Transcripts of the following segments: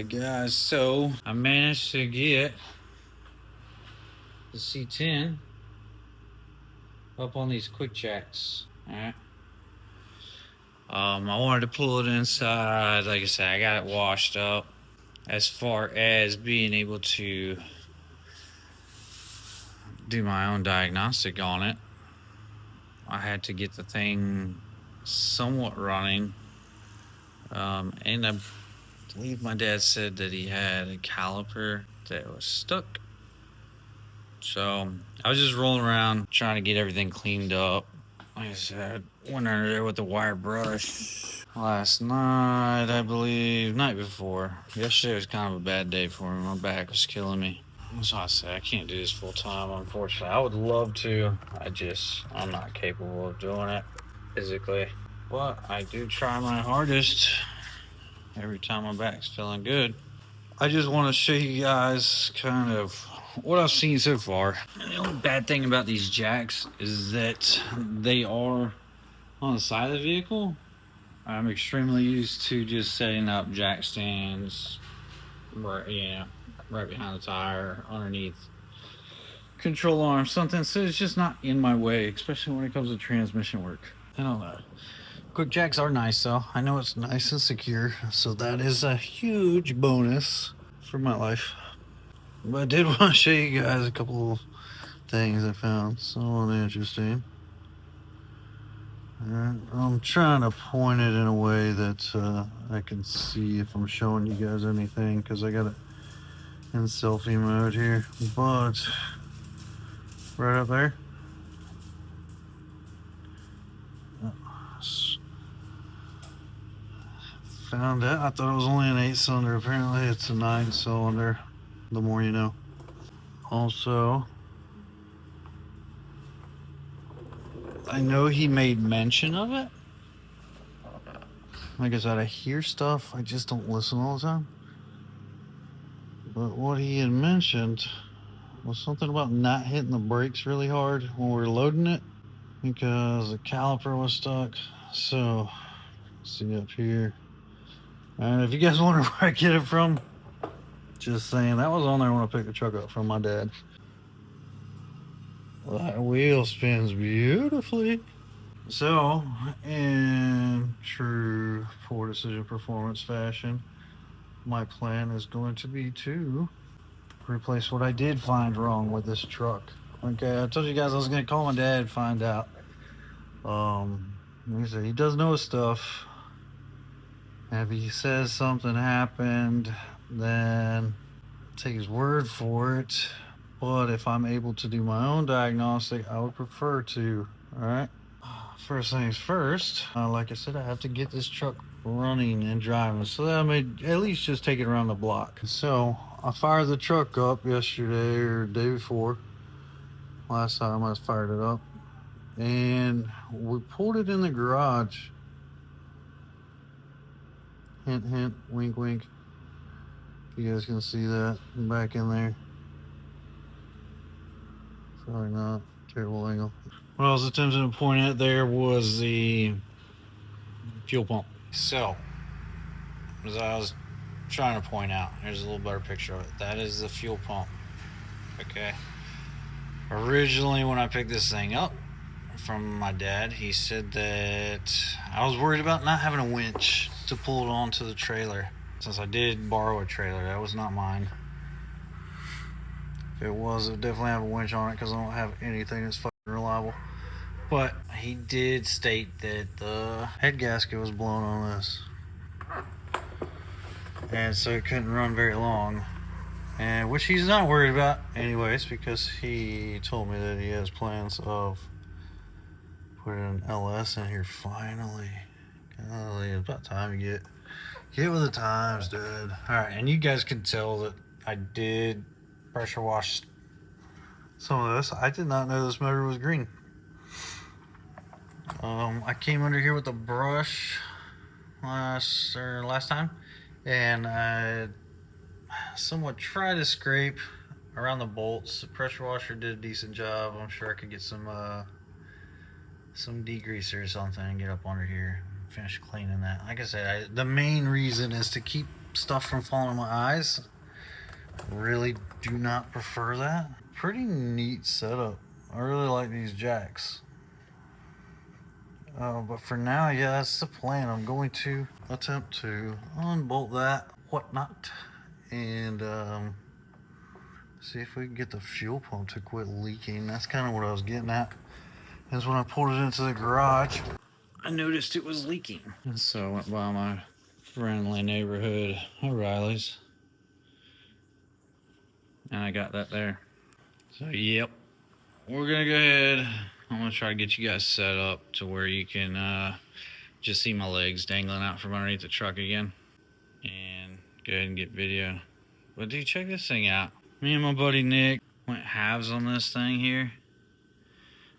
Alright guys, so I managed to get the C10 up on these quick jacks. Alright. I wanted to pull it inside. Like I said, I got it washed up. As far as being able to do my own diagnostic on it, I had to get the thing somewhat running. And I believe my dad said that he had a caliper that was stuck. So I was just rolling around trying to get everything cleaned up. Like I said, I went under there with the wire brush last night, I believe, night before. Yesterday was kind of a bad day for me. My back was killing me. So I said, I can't do this full time, unfortunately. I would love to. I'm not capable of doing it physically. But I do try my hardest every time my back's feeling good. I just want to show you guys kind of what I've seen so far. And the only bad thing about these jacks is that they are on the side of the vehicle. I'm extremely used to just setting up jack stands right behind the tire, underneath control arm, something, so it's just not in my way, especially when it comes to transmission work. I don't know. Quick jacks are nice though. I know it's nice and secure, so that is a huge bonus for my life. But I did want to show you guys a couple of things I found somewhat interesting. I'm trying to point it in a way that I can see if I'm showing you guys anything, because I got it in selfie mode here. But right up there, found it. I thought it was only an 8-cylinder. Apparently it's a 9-cylinder. The more you know. Also, I know he made mention of it. Like I said, I hear stuff, I just don't listen all the time. But what he had mentioned was something about not hitting the brakes really hard when we're loading it, because the caliper was stuck. So, see up here. And if you guys wonder where I get it from, just saying, that was on there when I picked the truck up from my dad. That wheel spins beautifully. So, in true Poor Decision Performance fashion, my plan is going to be to replace what I did find wrong with this truck. Okay, I told you guys I was going to call my dad and find out. He said he does know his stuff. And if he says something happened, then take his word for it. But if I'm able to do my own diagnostic, I would prefer to. Alright? First things first, like I said, I have to get this truck running and driving, so that I may at least just take it around the block. So I fired the truck up yesterday or the day before. Last time I fired it up, and we pulled it in the garage. Hint, hint, wink, wink. You guys can see that back in there. Probably not. Terrible angle. What I was attempting to point at there was the fuel pump. So, as I was trying to point out, here's a little better picture of it. That is the fuel pump. Okay. Originally, when I picked this thing up from my dad, he said that I was worried about not having a winch to pull it onto the trailer. Since I did borrow a trailer, that was not mine. If it was, it would definitely have a winch on it, because I don't have anything that's fucking reliable. But he did state that the head gasket was blown on this, and so it couldn't run very long, and which he's not worried about anyways, because he told me that he has plans of putting an LS in here finally. Golly, it's about time you get with the times, dude. Alright, and you guys can tell that I did pressure wash some of this. I did not know this motor was green. I came under here with a brush last time, and I somewhat tried to scrape around the bolts. The pressure washer did a decent job. I'm sure I could get some degreaser or something and get up under here, finish cleaning that. Like I said, the main reason is to keep stuff from falling in my eyes. Really do not prefer that. Pretty neat setup. I really like these jacks. But for now, yeah, that's the plan. I'm going to attempt to unbolt that, whatnot, and see if we can get the fuel pump to quit leaking. That's kind of what I was getting at. Is when I pulled it into the garage, I noticed it was leaking. So I went by my friendly neighborhood O'Reilly's, and I got that there. So, yep. We're gonna go ahead. I'm gonna try to get you guys set up to where you can just see my legs dangling out from underneath the truck again, and go ahead and get video. But dude, check this thing out. Me and my buddy Nick went halves on this thing here.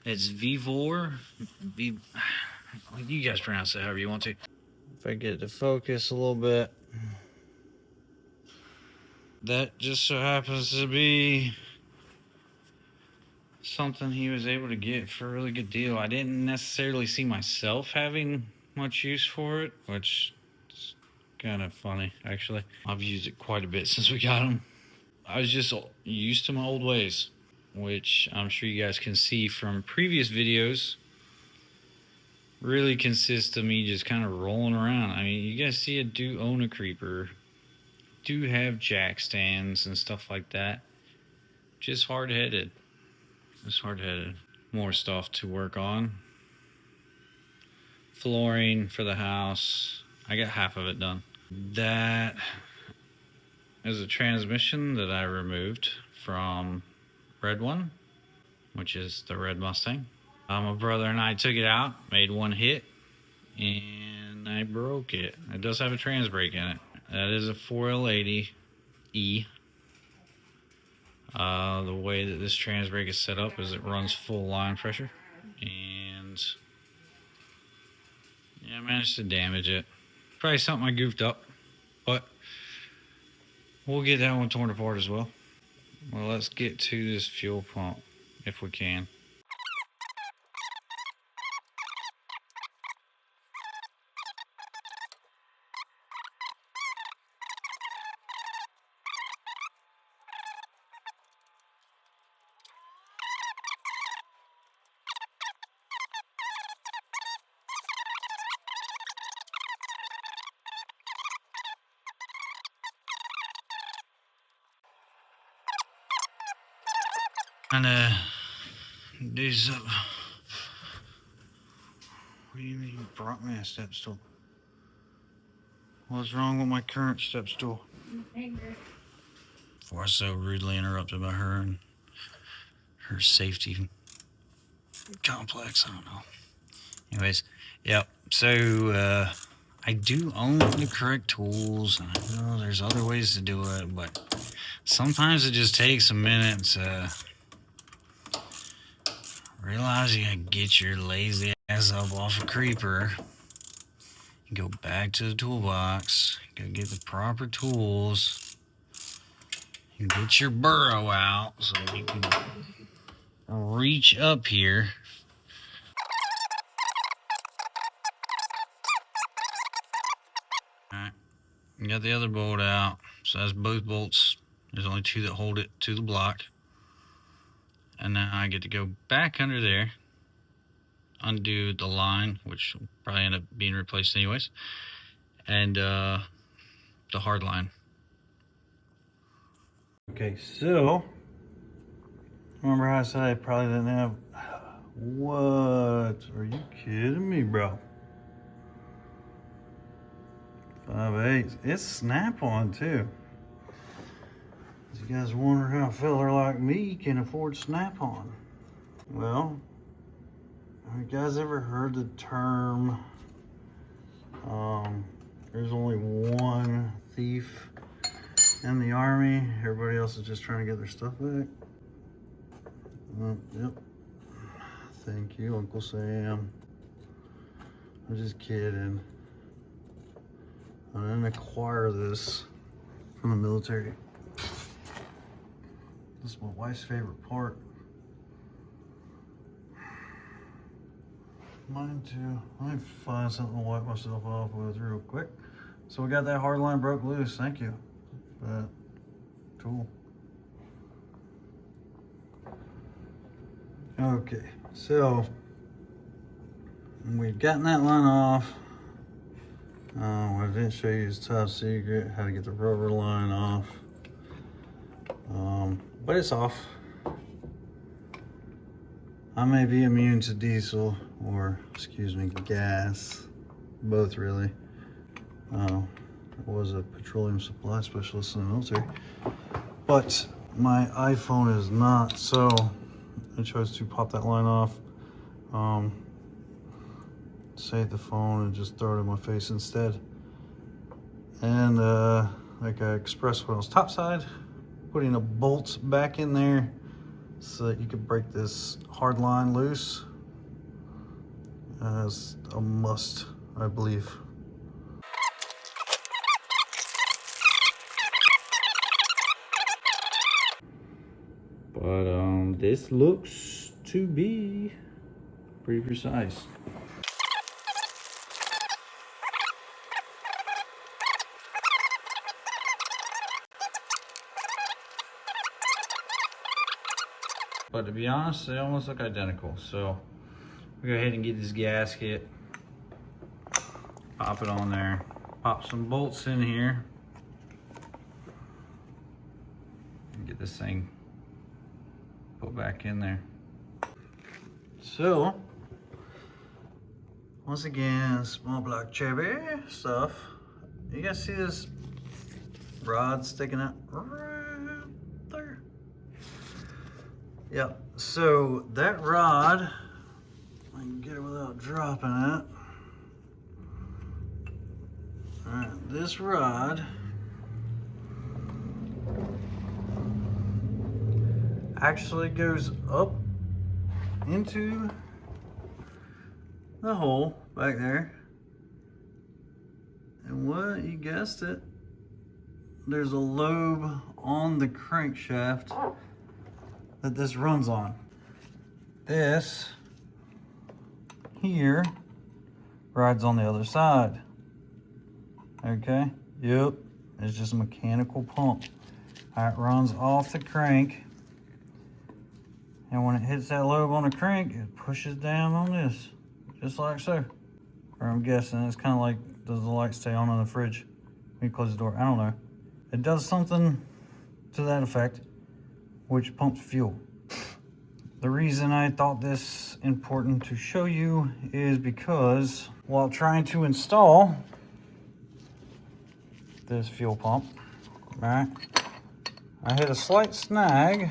It's Vivor. You guys pronounce it however you want to. If I get it to focus a little bit. That just so happens to be something he was able to get for a really good deal. I didn't necessarily see myself having much use for it, which is kind of funny, actually. I've used it quite a bit since we got them. I was just used to my old ways, which I'm sure you guys can see from previous videos. Really consists of me just kind of rolling around. I mean, you guys see I do own a creeper, do have jack stands and stuff like that. Just hard-headed. It's hard-headed. More stuff to work on. Flooring for the house. I got half of it done. That is a transmission that I removed from Red One, which is the red Mustang. My brother and I took it out, made one hit, and I broke it. It does have a trans brake in it. That is a 4L80E. The way that this trans brake is set up is it runs full line pressure, and yeah, I managed to damage it. Probably something I goofed up, but we'll get that one torn apart as well. Well, let's get to this fuel pump if we can. And do some. What do you mean you brought me a step stool? What's wrong with my current step stool? Before I was so rudely interrupted by her and her safety complex, I don't know. Anyways, yep. So I do own the correct tools, and I know there's other ways to do it, but sometimes it just takes a minute to realize you gotta get your lazy ass up off a creeper, go back to the toolbox, go get the proper tools, and get your burrow out so you can reach up here. Alright, you got the other bolt out, so that's both bolts. There's only two that hold it to the block. And now I get to go back under there, undo the line, which will probably end up being replaced anyways, and the hard line. Okay, so remember how I said I probably didn't have. What? Are you kidding me, bro? 5/8. It's snap-on too. You guys wonder how a fella like me can afford snap-on? Well, have you guys ever heard the term, there's only one thief in the army, everybody else is just trying to get their stuff back? Yep. Thank you, Uncle Sam. I'm just kidding. I didn't acquire this from the military. This is my wife's favorite part. Mine too. Let me find something to wipe myself off with real quick. So we got that hard line broke loose. Thank you for that tool. Okay, so we've gotten that line off. I didn't show you his top secret, how to get the rubber line off. But it's off. I may be immune to diesel, or excuse me, gas. Both really. I was a petroleum supply specialist in the military. But my iPhone is not, so I chose to pop that line off. Save the phone and just throw it in my face instead. And like I expressed when I was topside, putting a bolt back in there so that you could break this hard line loose is a must, I believe. But this looks to be pretty precise. But to be honest, they almost look identical. So we go ahead and get this gasket, pop it on there, pop some bolts in here, and get this thing put back in there. So once again, small block cherry stuff. You guys see this rod sticking out right there? Yep, so that rod, I can get it without dropping it. All right, this rod actually goes up into the hole back there. And what, you guessed it, there's a lobe on the crankshaft that this runs on. This here rides on the other side. Okay, yep, it's just a mechanical pump. It runs off the crank, and when it hits that lobe on the crank, it pushes down on this, just like so. Or I'm guessing it's kind of like, does the light stay on in the fridge when you close the door? I don't know. It does something to that effect, which pumps fuel. The reason I thought this important to show you is because while trying to install this fuel pump, right, I hit a slight snag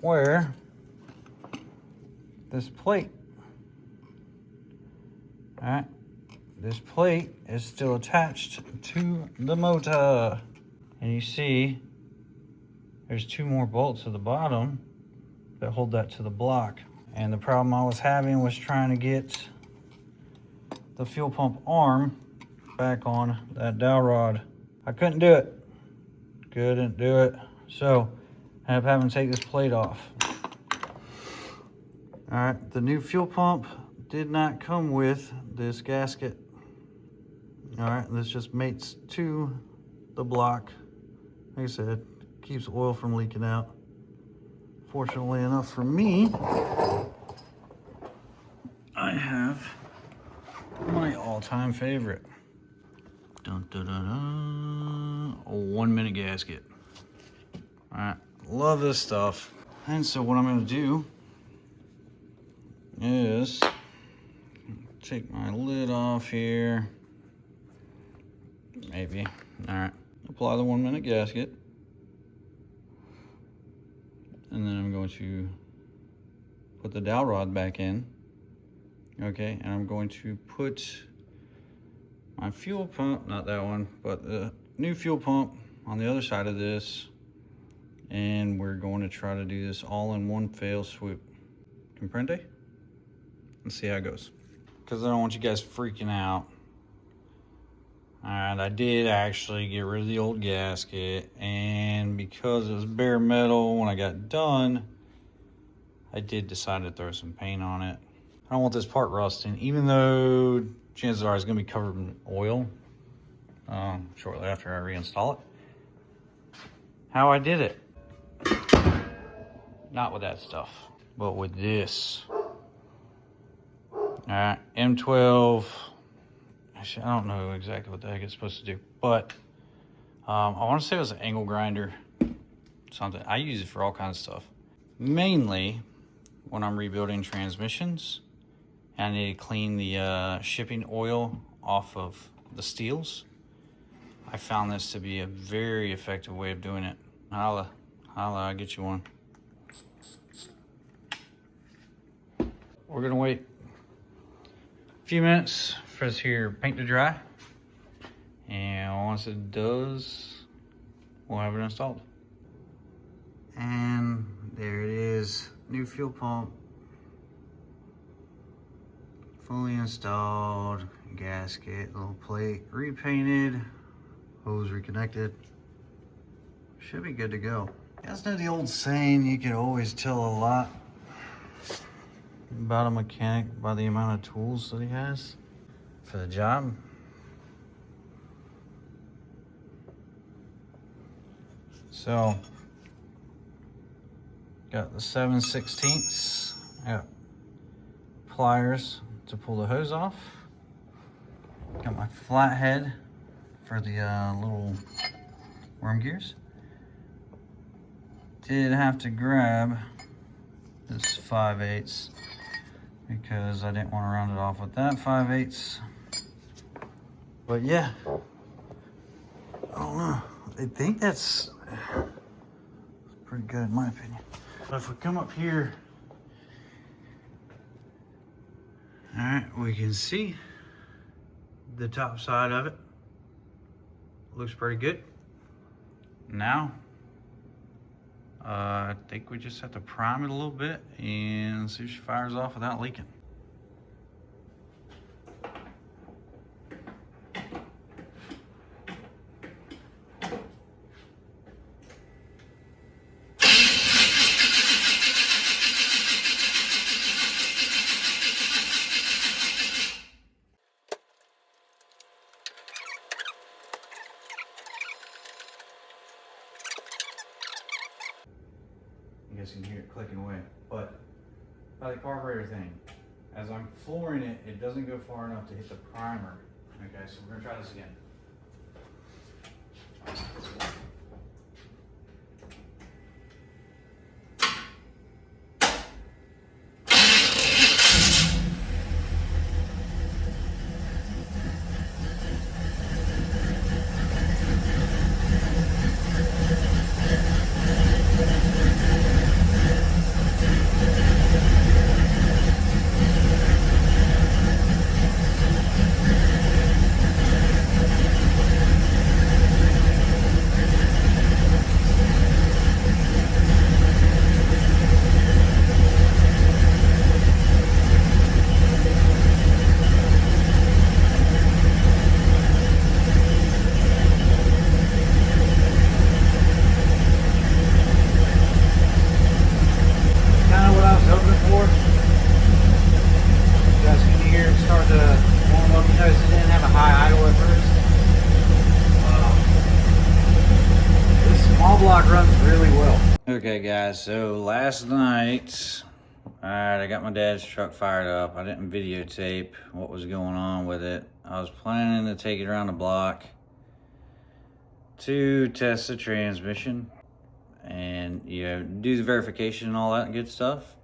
where this plate, all right, this plate is still attached to the motor. And you see there's two more bolts at the bottom that hold that to the block. And the problem I was having was trying to get the fuel pump arm back on that dowel rod. I couldn't do it. Couldn't do it. So I ended up having to take this plate off. All right, the new fuel pump did not come with this gasket. All right, this just mates to the block. Like I said, keeps oil from leaking out. Fortunately enough for me, I have my all-time favorite. Dun, dun, dun, dun. A 1 minute gasket. All right, love this stuff. And so what I'm gonna do is take my lid off here. Maybe, all right. Apply the 1 minute gasket. And then I'm going to put the dowel rod back in. Okay, and I'm going to put my fuel pump, not that one, but the new fuel pump on the other side of this. And we're going to try to do this all in one fell swoop. Comprende? Let's see how it goes. Because I don't want you guys freaking out. Alright, I did actually get rid of the old gasket, and because it was bare metal when I got done, I did decide to throw some paint on it. I don't want this part rusting, even though chances are it's going to be covered in oil shortly after I reinstall it. How I did it. Not with that stuff, but with this. Alright, M12. Actually, I don't know exactly what the heck it's supposed to do, but I want to say it was an angle grinder. Something. I use it for all kinds of stuff. Mainly when I'm rebuilding transmissions. I need to clean the shipping oil off of the steels. I found this to be a very effective way of doing it. Holla, I'll get you one. We're gonna wait a few minutes for this here paint to dry. And once it does, we'll have it installed. And there it is, new fuel pump. Fully installed, gasket, little plate repainted, hose reconnected. Should be good to go. You guys know the old saying, you can always tell a lot about a mechanic by the amount of tools that he has for the job. So, got the 7/16. Got pliers to pull the hose off. Got my flathead for the little worm gears. Did have to grab this 5/8 because I didn't want to round it off with that 5/8. But yeah, I don't know. I think that's pretty good in my opinion. But if we come up here, all right, we can see the top side of it. Looks pretty good. Now, I think we just have to prime it a little bit and see if she fires off without leaking. I guess you can hear it clicking away, but by the carburetor thing, as I'm flooring it, it doesn't go far enough to hit the primer. Okay, so we're gonna try this again. Block runs really well. Okay guys, so last night, alright, I got my dad's truck fired up. I didn't videotape what was going on with it. I was planning to take it around the block to test the transmission and, you know, do the verification and all that good stuff.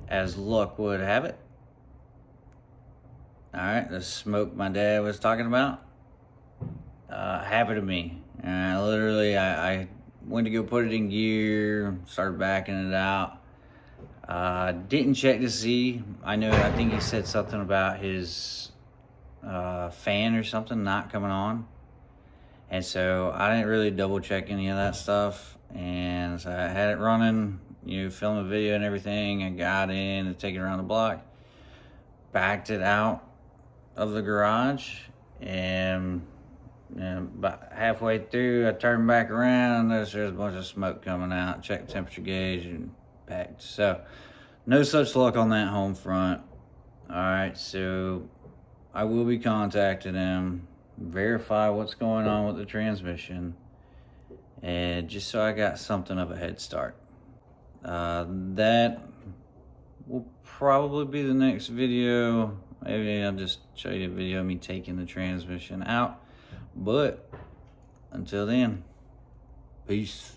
As luck would have it, alright, the smoke my dad was talking about happened to me. And I went to go put it in gear, started backing it out. Didn't check to see. I think he said something about his fan or something not coming on. And so I didn't really double check any of that stuff. And so I had it running, you know, film a video and everything. I got in to take it around the block, backed it out of the garage, and about halfway through, I turned back around, noticed there's a bunch of smoke coming out, checked the temperature gauge, and packed. So No such luck on that home front. All right, so I will be contacting him, verify what's going on with the transmission, and just so I got something of a head start. That will probably be the next video. Maybe I'll just show you a video of me taking the transmission out. But until then, peace.